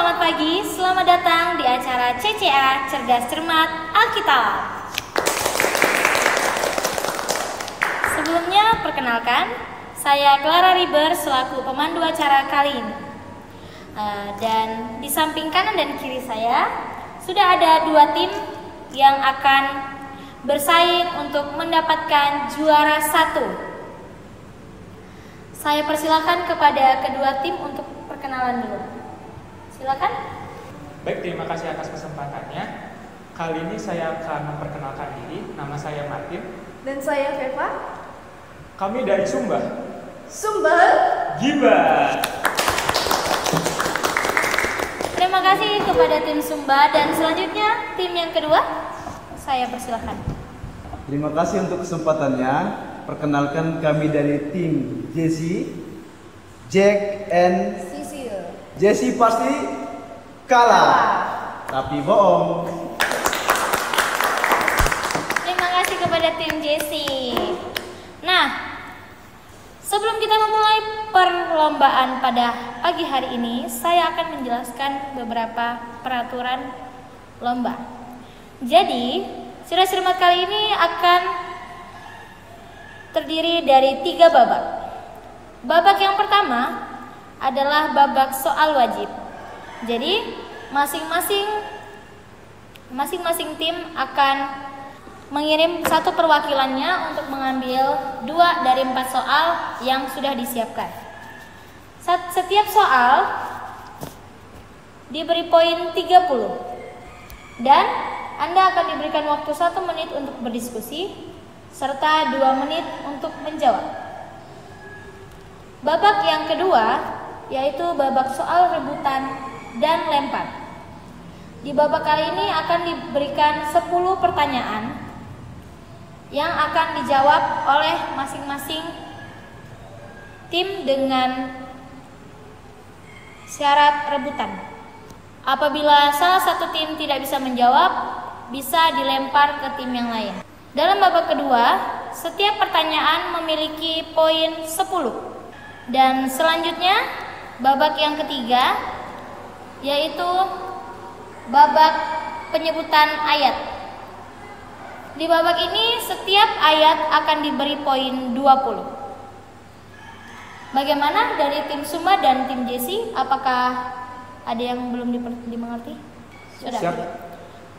selamat pagi. Selamat datang di acara CCA Cerdas Cermat Alkitab. Sebelumnya, perkenalkan, saya Clara Riber selaku pemandu acara kali ini. Dan di samping kanan dan kiri saya sudah ada dua tim yang akan bersaing untuk mendapatkan juara 1. Saya persilakan kepada kedua tim untuk perkenalan dulu. Silakan. Baik, terima kasih atas kesempatannya. Kali ini saya akan memperkenalkan diri. Nama saya Martin. Dan saya Veva. Kami dari Sumba. Sumba Giba. Terima kasih kepada tim Sumba dan selanjutnya tim yang kedua. Saya persilakan. Terima kasih untuk kesempatannya. Perkenalkan kami dari tim Jesse, Jack, and Sisil. Jesse pasti kalah, tapi bohong. Terima kasih kepada tim Jesse. Nah, sebelum kita memulai perlombaan pada pagi hari ini, saya akan menjelaskan beberapa peraturan lomba. Jadi, cerdas cermat kali ini akan terdiri dari 3 babak. Babak yang pertama adalah babak soal wajib. Jadi masing-masing tim akan mengirim satu perwakilannya untuk mengambil 2 dari 4 soal yang sudah disiapkan. Setiap soal diberi poin 30 dan Anda akan diberikan waktu 1 menit untuk berdiskusi serta 2 menit untuk menjawab. Babak yang kedua yaitu babak soal rebutan dan lempar. Di babak kali ini akan diberikan 10 pertanyaan yang akan dijawab oleh masing-masing tim dengan syarat rebutan. Apabila salah satu tim tidak bisa menjawab, bisa dilempar ke tim yang lain. Dalam babak kedua, setiap pertanyaan memiliki poin 10. Dan selanjutnya, babak yang ketiga yaitu babak penyebutan ayat. Di babak ini setiap ayat akan diberi poin 20. Bagaimana dari tim Sumba dan tim Jesse? Apakah ada yang belum dimengerti? Sudah. Siap.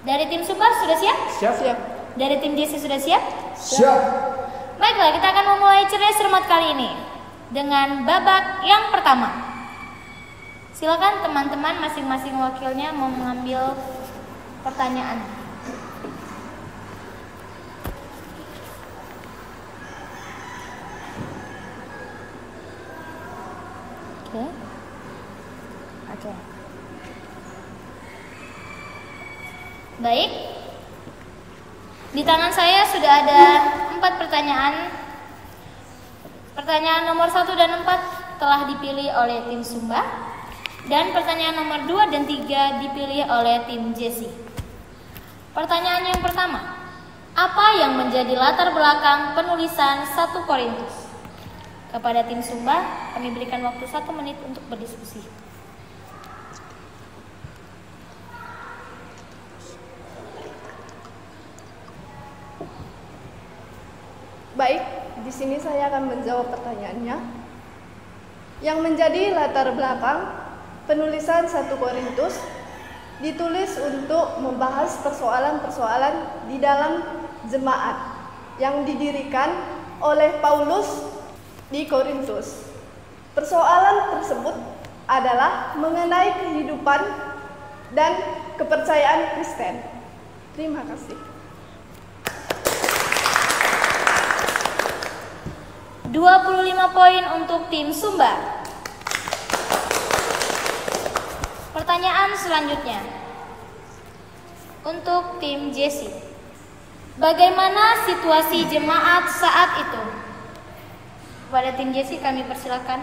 Dari tim Sumba sudah siap? Siap. Dari tim Jesse sudah siap? Siap. Baiklah, kita akan memulai cerdas cermat kali ini dengan babak yang pertama. Silakan teman-teman masing-masing wakilnya mau mengambil pertanyaan. Oke. Baik. Di tangan saya sudah ada 4 pertanyaan. Pertanyaan nomor 1 dan 4 telah dipilih oleh tim Sumba. Dan pertanyaan nomor 2 dan 3 dipilih oleh tim Jesse. Pertanyaan yang pertama. Apa yang menjadi latar belakang penulisan 1 Korintus? Kepada tim Sumba, kami berikan waktu 1 menit untuk berdiskusi. Baik, di sini saya akan menjawab pertanyaannya. Yang menjadi latar belakang penulisan 1 Korintus ditulis untuk membahas persoalan-persoalan di dalam jemaat yang didirikan oleh Paulus di Korintus. Persoalan tersebut adalah mengenai kehidupan dan kepercayaan Kristen. Terima kasih. 25 poin untuk tim Sumba. Pertanyaan selanjutnya untuk tim Jesse. Bagaimana situasi jemaat saat itu? Kepada tim Jesse kami persilakan.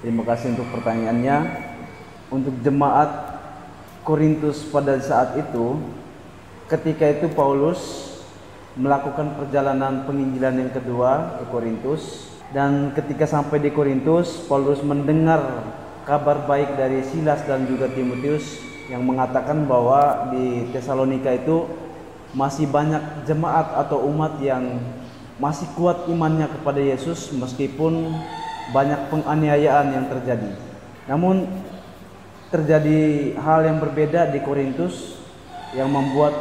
Terima kasih untuk pertanyaannya. Untuk jemaat Korintus pada saat itu, ketika itu Paulus melakukan perjalanan penginjilan yang kedua ke Korintus. Dan ketika sampai di Korintus, Paulus mendengar kabar baik dari Silas dan juga Timotius yang mengatakan bahwa di Tesalonika itu masih banyak jemaat atau umat yang masih kuat imannya kepada Yesus meskipun banyak penganiayaan yang terjadi. Namun terjadi hal yang berbeda di Korintus yang membuat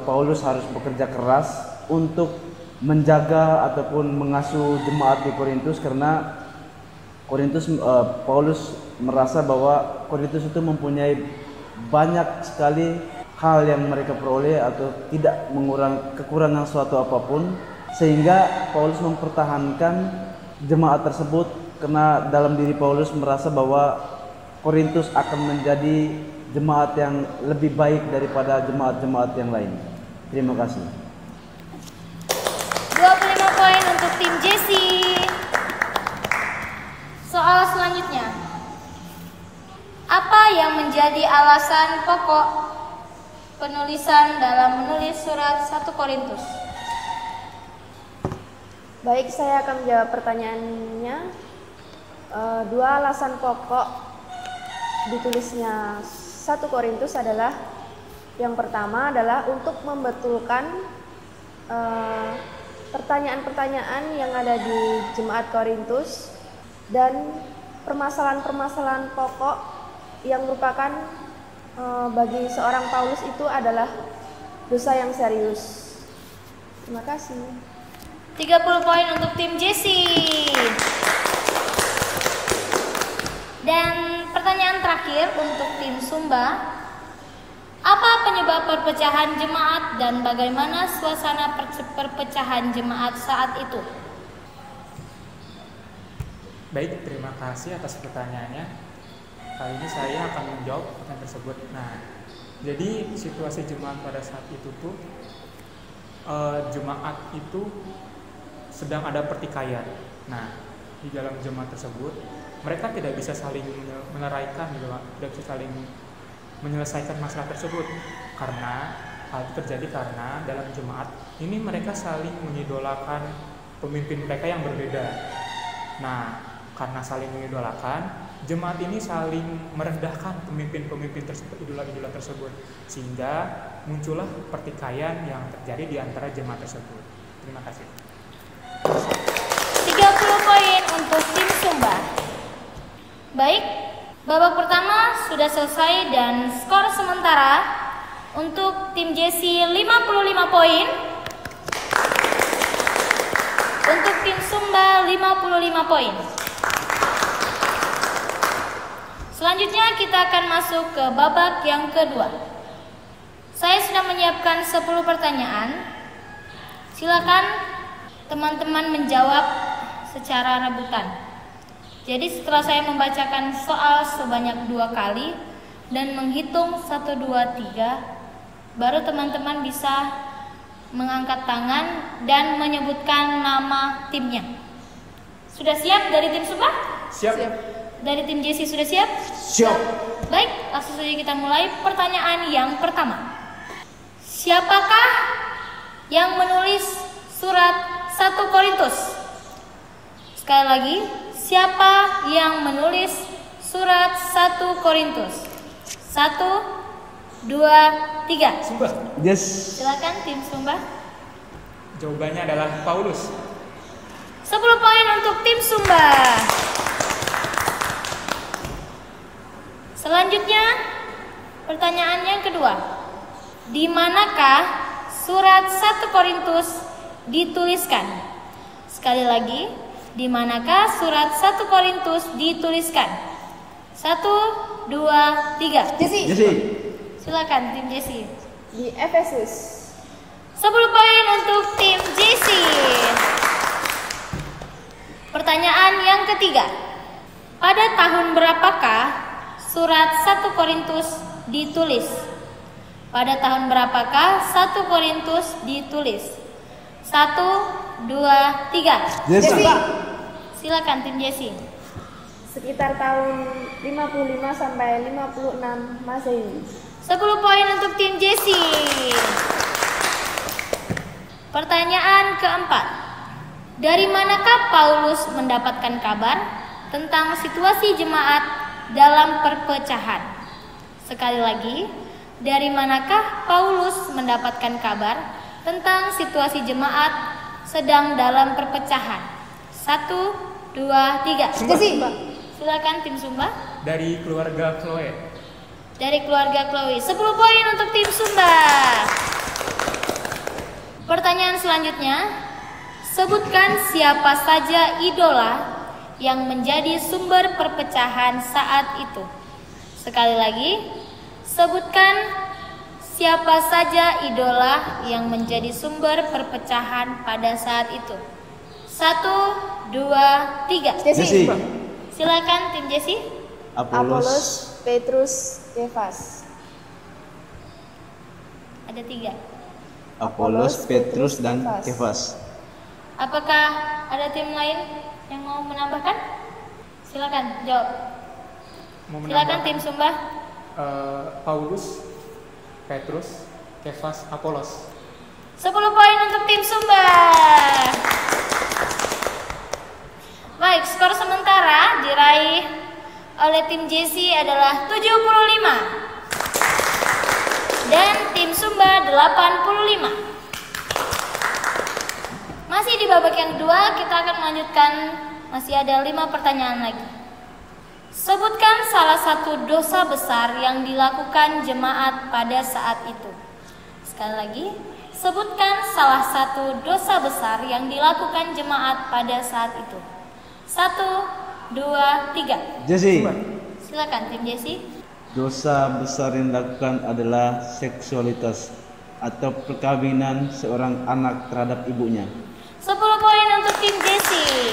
Paulus harus bekerja keras untuk menjaga ataupun mengasuh jemaat di Korintus, karena Paulus merasa bahwa Korintus itu mempunyai banyak sekali hal yang mereka peroleh atau tidak kekurangan suatu apapun, sehingga Paulus mempertahankan jemaat tersebut karena dalam diri Paulus merasa bahwa Korintus akan menjadi jemaat yang lebih baik daripada jemaat-jemaat yang lain. Terima kasih. 25 poin untuk tim Jesse. Soal selanjutnya. Apa yang menjadi alasan pokok penulisan dalam menulis surat 1 Korintus? Baik, saya akan menjawab pertanyaannya. Dua alasan pokok ditulisnya 1 Korintus adalah, yang pertama adalah untuk membetulkan pertanyaan-pertanyaan yang ada di jemaat Korintus dan permasalahan-permasalahan pokok yang merupakan bagi seorang Paulus itu adalah dosa yang serius. Terima kasih. 30 poin untuk tim Jesse. Dan pertanyaan terakhir untuk tim Sumba. Apa penyebab perpecahan jemaat dan bagaimana suasana perpecahan jemaat saat itu? Baik, terima kasih atas pertanyaannya. Kali ini saya akan menjawab pertanyaan tersebut. Nah, jadi situasi jemaat pada saat itu tuh, jemaat itu sedang ada pertikaian. Nah, di dalam jemaat tersebut mereka tidak bisa saling meneraikan, tidak bisa saling menyelesaikan masalah tersebut, karena hal itu terjadi karena dalam jemaat ini mereka saling mengidolakan pemimpin mereka yang berbeda. Nah, karena saling mengidolakan, jemaat ini saling merendahkan pemimpin-pemimpin tersebut, idola-idola tersebut, sehingga muncullah pertikaian yang terjadi di antara jemaat tersebut. Terima kasih. 30 poin untuk tim Sumba. Baik, babak pertama sudah selesai dan skor sementara untuk tim Jesse 55 poin, untuk tim Sumba 55 poin. Selanjutnya kita akan masuk ke babak yang kedua. Saya sudah menyiapkan 10 pertanyaan. Silakan teman-teman menjawab secara rebutan. Jadi setelah saya membacakan soal sebanyak 2 kali dan menghitung 1, 2, 3, baru teman-teman bisa mengangkat tangan dan menyebutkan nama timnya. Sudah siap dari tim Sumba? Siap. Dari tim Jesse sudah siap? Siap. Baik, langsung saja kita mulai. Pertanyaan yang pertama. Siapakah yang menulis surat 1 Korintus? Sekali lagi, siapa yang menulis surat 1 Korintus? 1, 2, 3. Sumba. Yes. Silakan tim Sumba. Jawabannya adalah Paulus. 10 poin untuk tim Sumba. Selanjutnya, pertanyaan yang kedua. Di manakah surat 1 Korintus dituliskan? Sekali lagi, di manakah surat 1 Korintus dituliskan? 1, 2, 3. Jesse. Silakan tim Jesse. Di Efesus. 10 poin untuk tim Jesse. Pertanyaan yang ketiga. Pada tahun berapakah surat 1 Korintus ditulis? Pada tahun berapakah 1 Korintus ditulis? 1, 2, 3. Jesse. Silakan tim Jesse. Sekitar tahun 55 sampai 56 Masehi. 10 poin untuk tim Jesse. Pertanyaan keempat. Dari manakah Paulus mendapatkan kabar tentang situasi jemaat dalam perpecahan? Sekali lagi, dari manakah Paulus mendapatkan kabar tentang situasi jemaat sedang dalam perpecahan? 1, 2, 3. Jesse. Silakan tim Sumba. Dari keluarga Chloe. Dari keluarga Chloe. 10 poin untuk tim Sumba. Pertanyaan selanjutnya, sebutkan siapa saja idola yang menjadi sumber perpecahan saat itu. Sekali lagi, sebutkan siapa saja idola yang menjadi sumber perpecahan pada saat itu. 1, 2, 3. Jesse. Silakan tim Jesse. Apolos, Petrus, Kefas. Ada 3. Apolos, Petrus, dan Kefas. Apakah ada tim lain yang mau menambahkan? Silakan jawab. Mau Silakan tim Sumba. Paulus, Petrus, Kefas, Apolos. 10 poin untuk tim Sumba. Baik, skor sementara diraih oleh tim Jesse adalah 75 dan tim Sumba 85. Masih di babak yang kedua, kita akan melanjutkan. Masih ada 5 pertanyaan lagi. Sebutkan salah satu dosa besar yang dilakukan jemaat pada saat itu. Sekali lagi, sebutkan salah satu dosa besar yang dilakukan jemaat pada saat itu. 1, 2, 3. Jesse. Silakan tim Jesse. Dosa besar yang dilakukan adalah seksualitas atau perkawinan seorang anak terhadap ibunya. 10 poin untuk tim Jesse.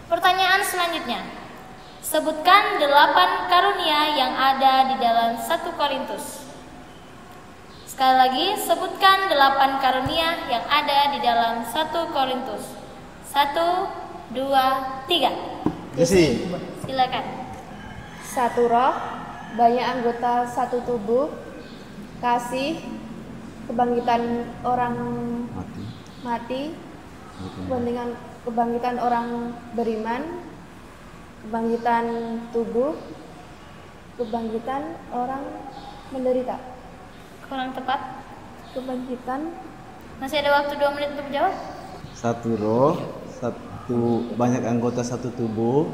Pertanyaan selanjutnya. Sebutkan 8 karunia yang ada di dalam 1 Korintus. Sekali lagi, sebutkan 8 karunia yang ada di dalam 1 Korintus. 1, 2, 3. Jesse. Silakan. Satu roh, banyak anggota satu tubuh, kasih, kebangkitan orang mati, kebangkitan orang beriman, kebangkitan tubuh, kebangkitan orang menderita. Kurang tepat. Kebangkitan. Masih ada waktu 2 menit untuk jawab. Satu roh, banyak anggota satu tubuh,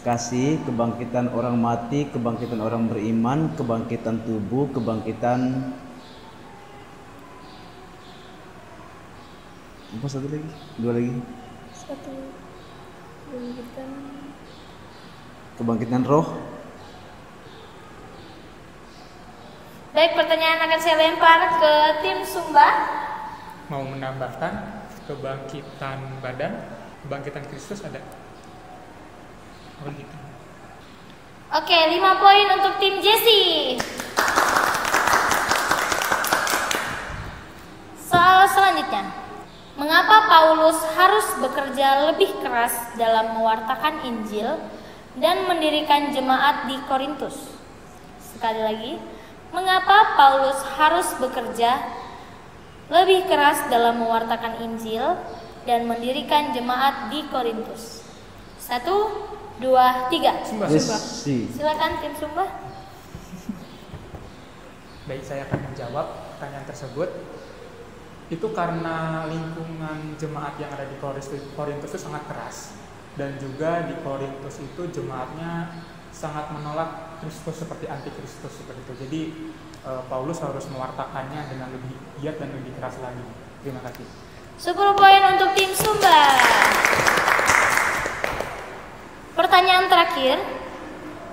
kasih, kebangkitan orang mati, kebangkitan orang beriman, kebangkitan tubuh, kebangkitan apa satu lagi? 2 lagi. Satu Kebangkitan roh. Baik, pertanyaan akan saya lempar ke tim Sumba. Mau menambahkan kebangkitan badan, kebangkitan Kristus ada? Oh gitu. Oke, 5 poin untuk tim Jesse. Soal selanjutnya. Mengapa Paulus harus bekerja lebih keras dalam mewartakan Injil dan mendirikan jemaat di Korintus? Sekali lagi, mengapa Paulus harus bekerja lebih keras dalam mewartakan Injil dan mendirikan jemaat di Korintus? 1, 2, 3. Sumba. Silakan tim Sumba. Baik, saya akan menjawab pertanyaan tersebut. Itu karena lingkungan jemaat yang ada di Korintus itu sangat keras, dan juga di Korintus itu jemaatnya sangat menolak Kristus seperti antikristus seperti itu. Jadi Paulus harus mewartakannya dengan lebih giat dan lebih keras lagi. Terima kasih. 10 poin untuk tim Sumba. Pertanyaan terakhir.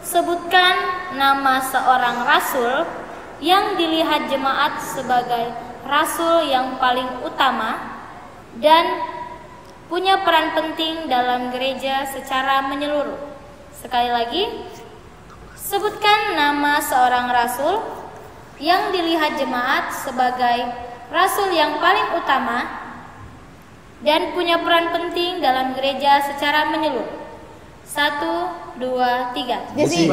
Sebutkan nama seorang rasul yang dilihat jemaat sebagai rasul yang paling utama dan punya peran penting dalam gereja secara menyeluruh. Sekali lagi, sebutkan nama seorang rasul yang dilihat jemaat sebagai rasul yang paling utama dan punya peran penting dalam gereja secara menyeluruh. 1, 2, 3. Jesse.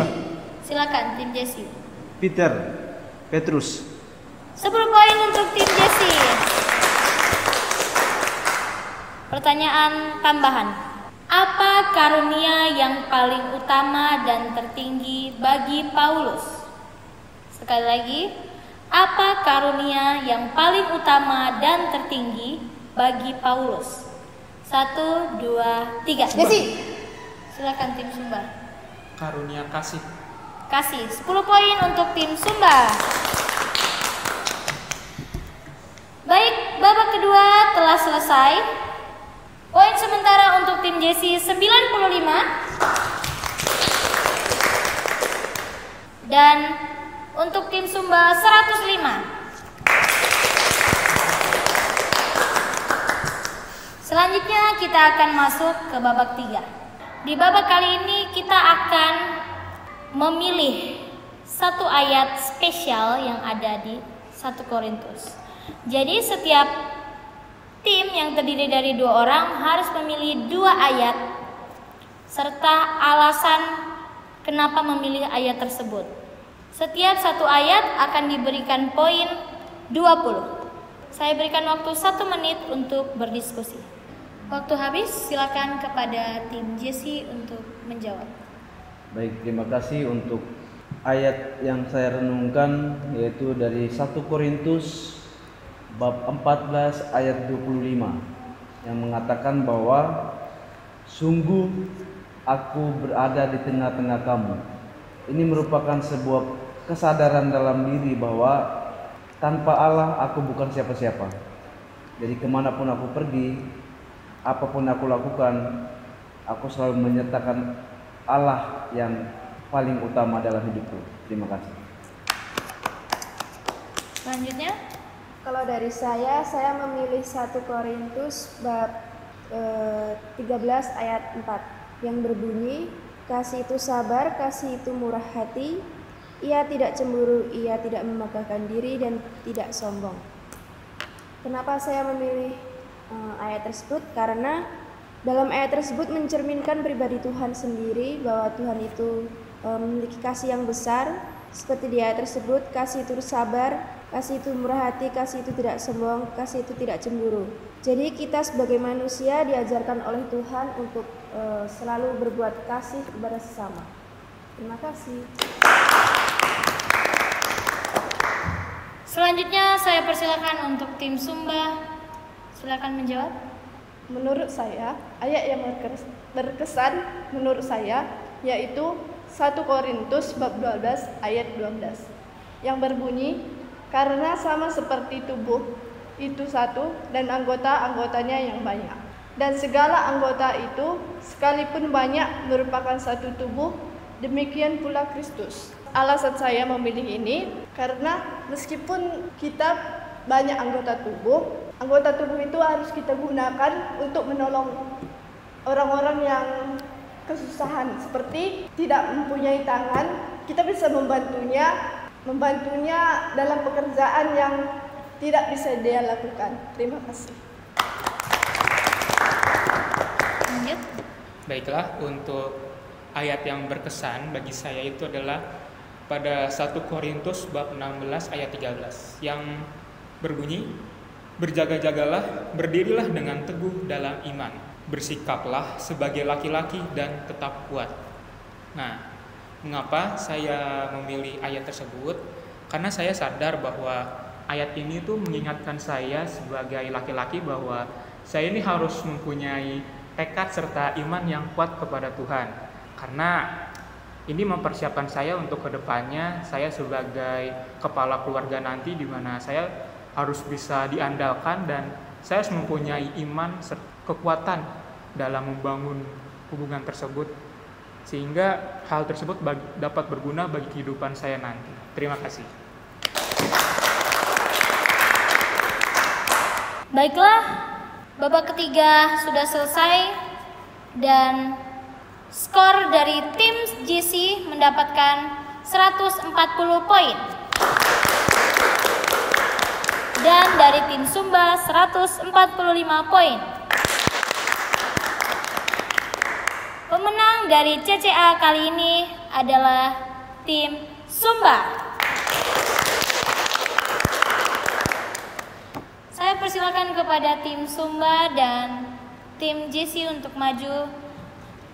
Silakan tim Jesse. Petrus. 10 poin untuk tim Jesse. Pertanyaan tambahan. Apa karunia yang paling utama dan tertinggi bagi Paulus? Sekali lagi, apa karunia yang paling utama dan tertinggi bagi Paulus? 1, 2, 3. Jesse. Silakan tim Sumba. Karunia kasih. Kasih 10 poin untuk tim Sumba. Baik, babak kedua telah selesai. Poin sementara untuk tim Jesse 95 dan untuk tim Sumba 105. Selanjutnya kita akan masuk ke babak 3. Di babak kali ini kita akan memilih satu ayat spesial yang ada di 1 Korintus. Jadi setiap tim yang terdiri dari 2 orang harus memilih 2 ayat serta alasan kenapa memilih ayat tersebut. Setiap satu ayat akan diberikan poin 20. Saya berikan waktu 1 menit untuk berdiskusi. Waktu habis, silakan kepada tim Jesse untuk menjawab. Baik, terima kasih untuk ayat yang saya renungkan, yaitu dari 1 Korintus bab 14 ayat 25 yang mengatakan bahwa sungguh aku berada di tengah-tengah kamu. Ini merupakan sebuah kesadaran dalam diri bahwa tanpa Allah aku bukan siapa-siapa. Jadi kemanapun aku pergi, apapun aku lakukan, aku selalu menyertakan Allah yang paling utama dalam hidupku. Terima kasih. Selanjutnya, Kalau dari saya memilih 1 Korintus bab 13 ayat 4 yang berbunyi, kasih itu sabar, kasih itu murah hati, ia tidak cemburu, ia tidak memegahkan diri dan tidak sombong. Kenapa saya memilih ayat tersebut? Karena dalam ayat tersebut mencerminkan pribadi Tuhan sendiri, bahwa Tuhan itu memiliki kasih yang besar. Seperti di ayat tersebut, kasih itu sabar, kasih itu murah hati, kasih itu tidak sombong, kasih itu tidak cemburu. Jadi kita sebagai manusia diajarkan oleh Tuhan untuk selalu berbuat kasih kepada sesama. Terima kasih. selanjutnya saya persilakan untuk tim Sumba. Silakan menjawab. Menurut saya, ayat yang berkesan menurut saya yaitu 1 Korintus bab 12 ayat 12 yang berbunyi, karena sama seperti tubuh itu satu dan anggota-anggotanya yang banyak, dan segala anggota itu sekalipun banyak merupakan satu tubuh, demikian pula Kristus. Alasan saya memilih ini karena meskipun kita banyak anggota tubuh itu harus kita gunakan untuk menolong orang-orang yang kesusahan, seperti tidak mempunyai tangan, kita bisa membantunya dalam pekerjaan yang tidak bisa dia lakukan. Terima kasih. Lanjut. Baiklah, untuk ayat yang berkesan bagi saya itu adalah pada 1 Korintus bab 16 ayat 13 yang berbunyi, berjaga-jagalah, berdirilah dengan teguh dalam iman, bersikaplah sebagai laki-laki dan tetap kuat. Nah, mengapa saya memilih ayat tersebut? Karena saya sadar bahwa ayat ini tuh mengingatkan saya sebagai laki-laki bahwa saya ini harus mempunyai tekad serta iman yang kuat kepada Tuhan. Karena ini mempersiapkan saya untuk kedepannya saya sebagai kepala keluarga nanti, di mana saya harus bisa diandalkan dan saya harus mempunyai iman serta kekuatan dalam membangun hubungan tersebut, sehingga hal tersebut dapat berguna bagi kehidupan saya nanti. Terima kasih. Baiklah, babak ketiga sudah selesai dan skor dari tim JC mendapatkan 140 poin dan dari tim Sumba 145 poin. Pemenang dari CCA kali ini adalah tim Sumba. Saya persilakan kepada tim Sumba dan tim JC untuk maju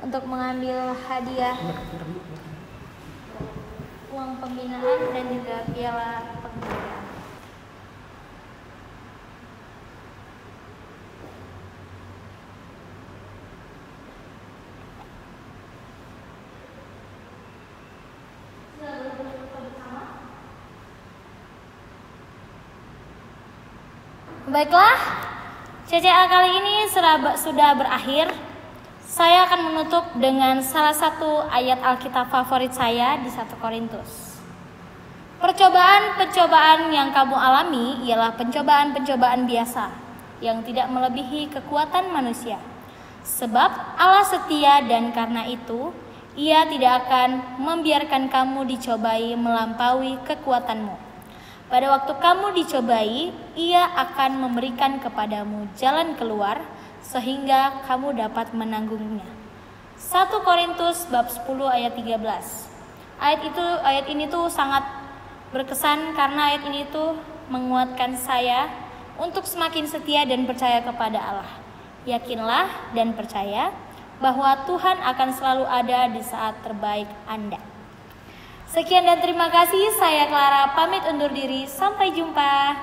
untuk mengambil hadiah uang pembinaan dan juga piala penghargaan. Baiklah, CCA kali ini sudah berakhir. Saya akan menutup dengan salah satu ayat Alkitab favorit saya di 1 Korintus. Percobaan-pencobaan yang kamu alami ialah pencobaan-pencobaan biasa yang tidak melebihi kekuatan manusia. Sebab Allah setia dan karena itu Ia tidak akan membiarkan kamu dicobai melampaui kekuatanmu. Pada waktu kamu dicobai, Ia akan memberikan kepadamu jalan keluar sehingga kamu dapat menanggungnya. 1 Korintus bab 10 ayat 13. Ayat ini tuh sangat berkesan karena ayat ini tuh menguatkan saya untuk semakin setia dan percaya kepada Allah. Yakinlah dan percaya bahwa Tuhan akan selalu ada di saat terbaik Anda. Sekian dan terima kasih, saya Clara pamit undur diri, sampai jumpa.